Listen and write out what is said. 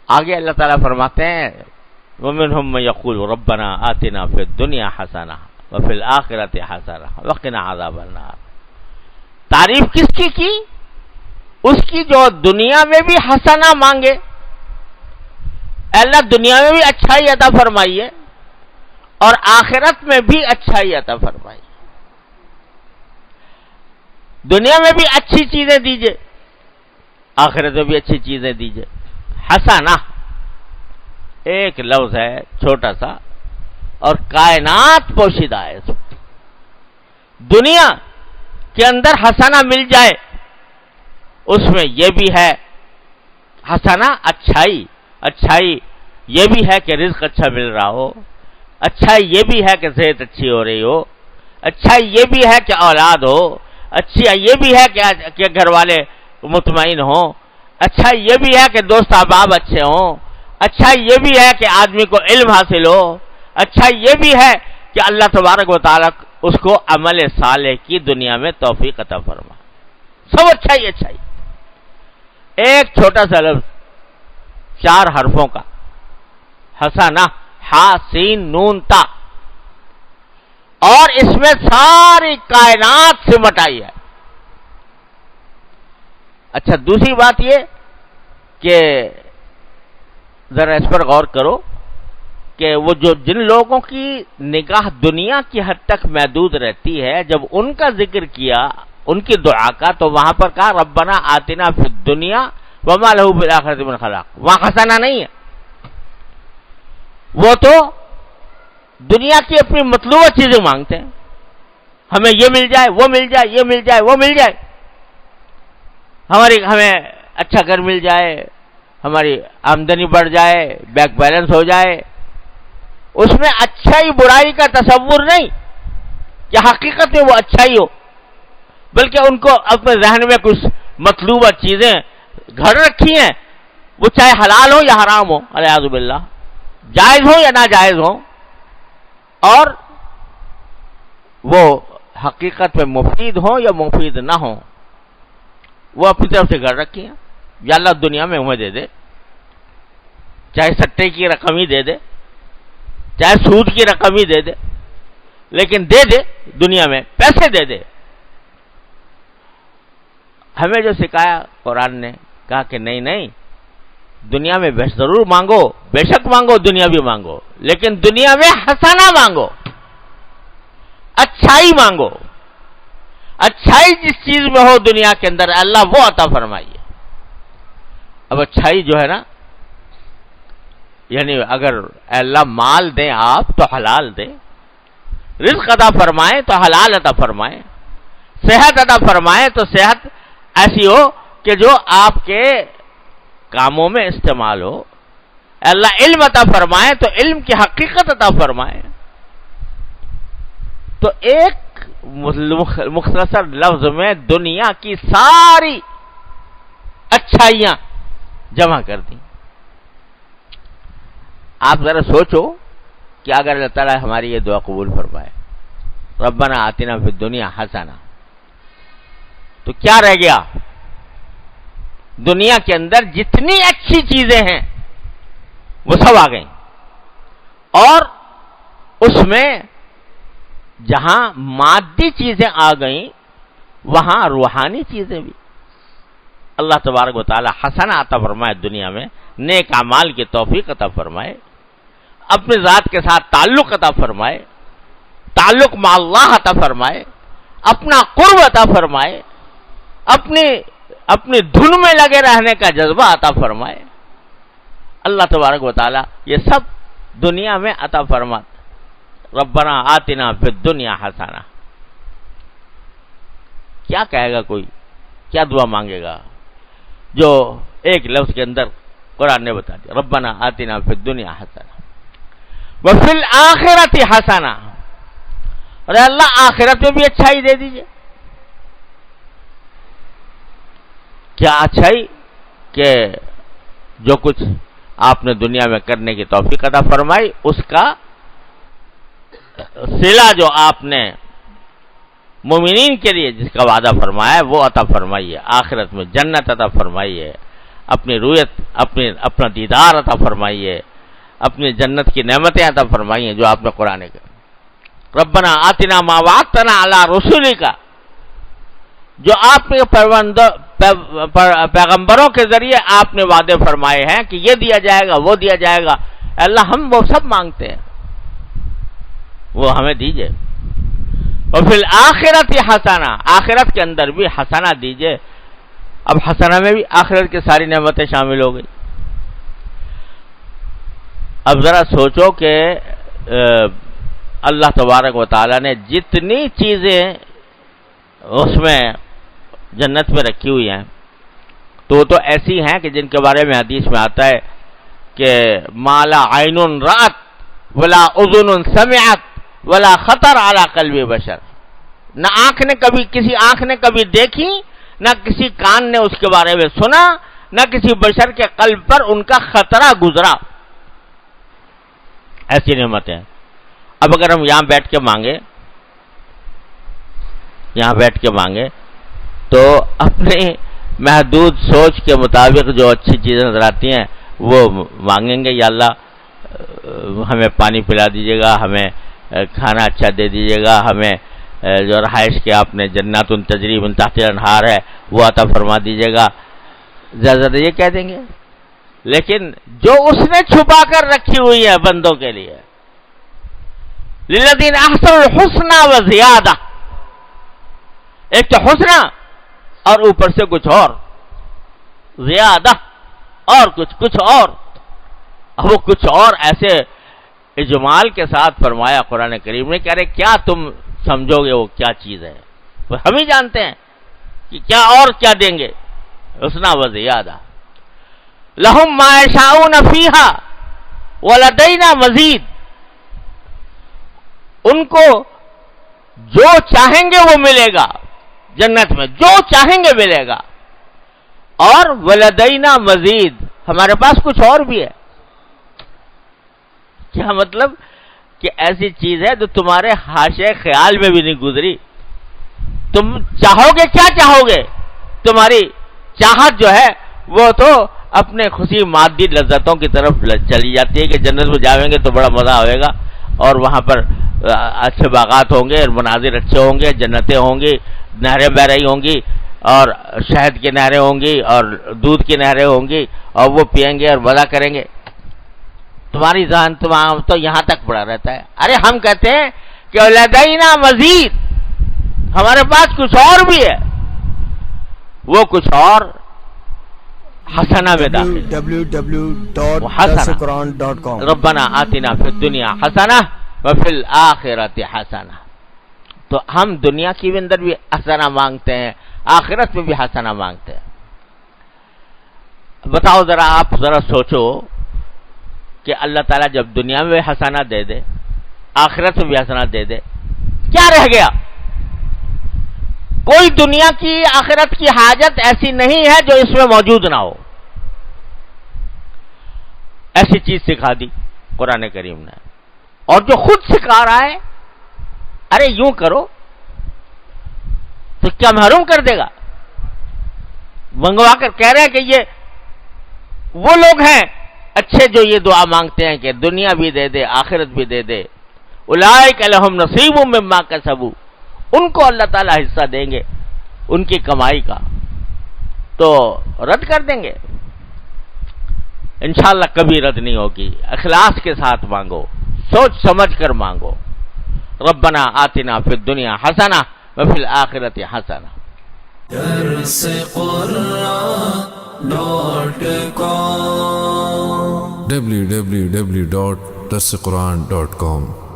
آگے اللہ تعالیٰ فرماتے ہیں وَمِنْهُمْ مَن يَقُولُ رَبَّنَا آتِنَا فِي الدُّنْيَا حَسَنَةً وَفِي الْآخِرَةِ حَسَنَةً وَقِنَا عَذَابَ النَّارِ. تعریف کس کی؟ اس کی جو دنیا میں بھی حسنہ مانگے، اللہ دنیا میں بھی اچھائی عطا فرمائیے اور آخرت میں بھی اچھائی عطا فرمائیے. دنیا میں بھی اچھی چیزیں دیجئے، آخرت میں بھی اچھی چیزیں دیجئے. حسنہ ایک لفظ ہے چھوٹا سا اور کائنات پوشیدہ ہے اس میں. دنیا کے اندر حسنہ مل جائے اس میں یہ بھی ہے حسنہ اچھائی. اچھائی یہ بھی ہے کہ رزق اچھا مل رہا ہو، اچھائی یہ بھی ہے کہ صحت اچھی ہو رہی ہو، اچھائی یہ بھی ہے کہ اولاد ہو، اچھائی یہ بھی ہے کہ گھر والے مطمئن ہوں، اچھائی یہ بھی ہے کہ دوست احباب اچھے ہوں، اچھائی یہ بھی ہے کہ آدمی کو علم حاصل ہو، اچھائی یہ بھی ہے کہ اللہ تبارک و تعالیٰ اس کو عمل صالح کی دنیا میں توفیق عطا فرمائے. سب اچھائی اچھائی. ایک چھوٹا سا لفظ 4 حرفوں کا حسنہ، ہا سین نون تا، اور اس میں ساری کائنات سمٹ آئی ہے. اچھا دوسری بات یہ کہ ذرا اس پر غور کرو کہ وہ جن لوگوں کی نگاہ دنیا کی حد تک محدود رہتی ہے، جب ان کا ذکر کیا ان کی دعا کا تو وہاں پر کہا ربنا آتنا فی الدنیا وما لہ فی الآخرۃ من خلاق. وہاں حسنہ نہیں ہے، وہ تو دنیا کی اپنی مطلوبہ چیزیں مانگتے ہیں. ہمیں یہ مل جائے، وہ مل جائے، یہ مل جائے، وہ مل جائے، ہمیں اچھا گھر مل جائے، ہماری آمدنی بڑھ جائے، بینک بیلنس ہو جائے. اس میں اچھائی برائی کا تصور نہیں کہ حقیقت میں وہ اچھائی ہو، بلکہ ان کو اپنے ذہن میں کچھ مطلوبہ چیزیں گھر رکھی ہیں، وہ چاہے حلال ہو یا حرام ہو، الیاذ باللہ، جائز ہو یا ناجائز ہو، اور وہ حقیقت میں مفید ہوں یا مفید نہ ہوں، وہ اپنی طرف سے گھر رکھی ہیں. یا اللہ دنیا میں ہمیں دے دے، چاہے سٹے کی رقم ہی دے دے، چاہے سود کی رقم ہی دے دے، لیکن دے دے دنیا میں، پیسے دے دے. ہمیں جو سکھایا قرآن نے، کہا کہ نہیں دنیا میں ضرور مانگو، بے شک مانگو، دنیا بھی مانگو، لیکن دنیا میں حسنہ مانگو، اچھائی مانگو. اچھائی جس چیز میں ہو دنیا کے اندر اللہ وہ عطا فرمائیے. اب اچھائی جو ہے نا، یعنی اگر اللہ مال دیں آپ تو حلال دیں، رزق عطا فرمائیں تو حلال عطا فرمائیں، صحت عطا فرمائیں تو صحت ایسی ہو کہ جو آپ کے کاموں میں استعمال ہو. اللہ علم عطا فرمائے تو علم کی حقیقت عطا فرمائے. تو ایک مختصر لفظ میں دنیا کی ساری اچھائیاں جمع کر دی. آپ ذرا سوچو کہ اگر اللہ تعالیٰ ہماری یہ دعا قبول فرمائے ربنا آتنا فی الدنیا حسنہ، تو کیا رہ گیا؟ دنیا کے اندر جتنی اچھی چیزیں ہیں وہ سب آ گئیں، اور اس میں جہاں مادی چیزیں آ گئیں وہاں روحانی چیزیں بھی. اللہ تبارک و تعالی حسنہ عطا فرمائے، دنیا میں نیک اعمال کی توفیق عطا فرمائے، اپنے ذات کے ساتھ تعلق عطا فرمائے، تعلق مع اللہ عطا فرمائے، اپنا قرب عطا فرمائے، اپنی دھن میں لگے رہنے کا جذبہ عطا فرمائے. اللہ تبارک و تعالی یہ سب دنیا میں عطا فرمائے. ربنا آتنا فی الدنیا حسنہ. کیا کہے گا کوئی، کیا دعا مانگے گا جو ایک لفظ کے اندر قرآن نے بتا دیا ربنا آتنا فی الدنیا حسنہ وفی الآخرۃ حسنہ. ارے اللہ آخرت میں بھی اچھائی دے دیجئے. کیا اچھائی؟ کہ جو کچھ آپ نے دنیا میں کرنے کی توفیق عطا فرمائی اس کا صلہ جو آپ نے مومنین کے لیے جس کا وعدہ فرمایا ہے وہ عطا فرمائیے. آخرت میں جنت عطا فرمائیے، اپنی رویت، اپنا دیدار عطا فرمائیے، اپنی جنت کی نعمتیں عطا فرمائیے جو آپ نے قرآن کے ربنا آتنا ما وعدتنا علی رسولک، جو آپ نے پیغمبروں کے ذریعے آپ نے وعدے فرمائے ہیں کہ یہ دیا جائے گا، وہ دیا جائے گا، اللہ ہم وہ سب مانگتے ہیں، وہ ہمیں دیجئے۔ وفی الآخرۃ حسنہ، آخرت کے اندر بھی حسنہ دیجئے۔ اب حسنہ میں بھی آخرت کی ساری نعمتیں شامل ہو گئی۔ اب ذرا سوچو کہ اللہ تبارک و تعالیٰ نے جتنی چیزیں اس میں جنت میں رکھی ہوئی ہیں تو وہ تو ایسی ہیں کہ جن کے بارے میں حدیث میں آتا ہے کہ ما لا عین رأت ولا اذن سمعت ولا خطر علی قلب بشر، نہ کسی آنکھ نے کبھی دیکھی، نہ کسی کان نے اس کے بارے میں سنا، نہ کسی بشر کے قلب پر ان کا خطرہ گزرا۔ ایسی نعمتیں ہیں۔ اب اگر ہم یہاں بیٹھ کے مانگے تو اپنی محدود سوچ کے مطابق جو اچھی چیزیں نظر آتی ہیں وہ مانگیں گے، یا اللہ ہمیں پانی پلا دیجیے گا، ہمیں کھانا اچھا دے دیجیے گا، ہمیں جو رہائش کے آپ نے جنات تجری من تحتها الانہار ہے وہ عطا فرما دیجیے گا، زیادہ یہ کہہ دیں گے۔ لیکن جو اس نے چھپا کر رکھی ہوئی ہے بندوں کے لیے، للذین احسنوا الحسنى وزیادہ، ایک تو حسنہ اور اوپر سے کچھ اور، زیادہ اور کچھ اور، وہ کچھ اور ایسے اجمال کے ساتھ فرمایا قرآن کریم نے، کہہ رہے کیا تم سمجھو گے وہ کیا چیز ہے، ہم ہی جانتے ہیں کہ کیا اور کیا دیں گے۔ حسنہ وزیادہ، لہم ما یشاؤون فیہا ولدینا مزید، ان کو جو چاہیں گے وہ ملے گا جنت میں، جو چاہیں گے ملے گا، اور ولدینا مزید، ہمارے پاس کچھ اور بھی ہے۔ کیا مطلب کہ ایسی چیز ہے جو تمہارے حاشے خیال میں بھی نہیں گزری، تم چاہو گے، کیا چاہو گے، تمہاری چاہت جو ہے وہ تو اپنے خوشی مادی لذتوں کی طرف چلی جاتی ہے کہ جنت میں جاویں گے تو بڑا مزہ ہوئے گا، اور وہاں پر اچھے باغات ہوں گے، مناظر اچھے ہوں گے، جنتیں ہوں گی، نہریں بہ رہی ہوں گی، اور شہد کی نہریں ہوں گی، اور دودھ کی نہریں ہوں گی، اور وہ پئیں گے اور مزہ کریں گے۔ تمہاری ذہن تو یہاں تک پڑا رہتا ہے۔ ارے ہم کہتے ہیں کہ لدینا مزید، ہمارے پاس کچھ اور بھی ہے، وہ کچھ اور حسنہ میں داخل www.dasquran.com۔ ربنا آتنا فی الدنیا حسنہ وفی الآخرۃ حسنہ، تو ہم دنیا کی اندر بھی حسنہ مانگتے ہیں، آخرت میں بھی حسنہ مانگتے ہیں۔ بتاؤ ذرا، آپ ذرا سوچو کہ اللہ تعالیٰ جب دنیا میں حسنہ دے دے، آخرت میں بھی حسنہ دے دے، کیا رہ گیا؟ کوئی دنیا کی آخرت کی حاجت ایسی نہیں ہے جو اس میں موجود نہ ہو۔ ایسی چیز سکھا دی قرآن کریم نے، اور جو خود سکھا رہا ہے ارے یوں کرو تو کیا محروم کر دے گا؟ منگوا کر کہہ رہے ہیں کہ یہ وہ لوگ ہیں اچھے جو یہ دعا مانگتے ہیں کہ دنیا بھی دے دے، آخرت بھی دے دے، اولئک لہم نصیب مما کسبوا، ان کو اللہ تعالیٰ حصہ دیں گے ان کی کمائی کا، تو رد کر دیں گے؟ انشاءاللہ کبھی رد نہیں ہوگی۔ اخلاص کے ساتھ مانگو، سوچ سمجھ کر مانگو۔ ربنا آتنا فی الدنیا حسنہ وفی الآخرۃ حسنہ۔ www.darsequran.com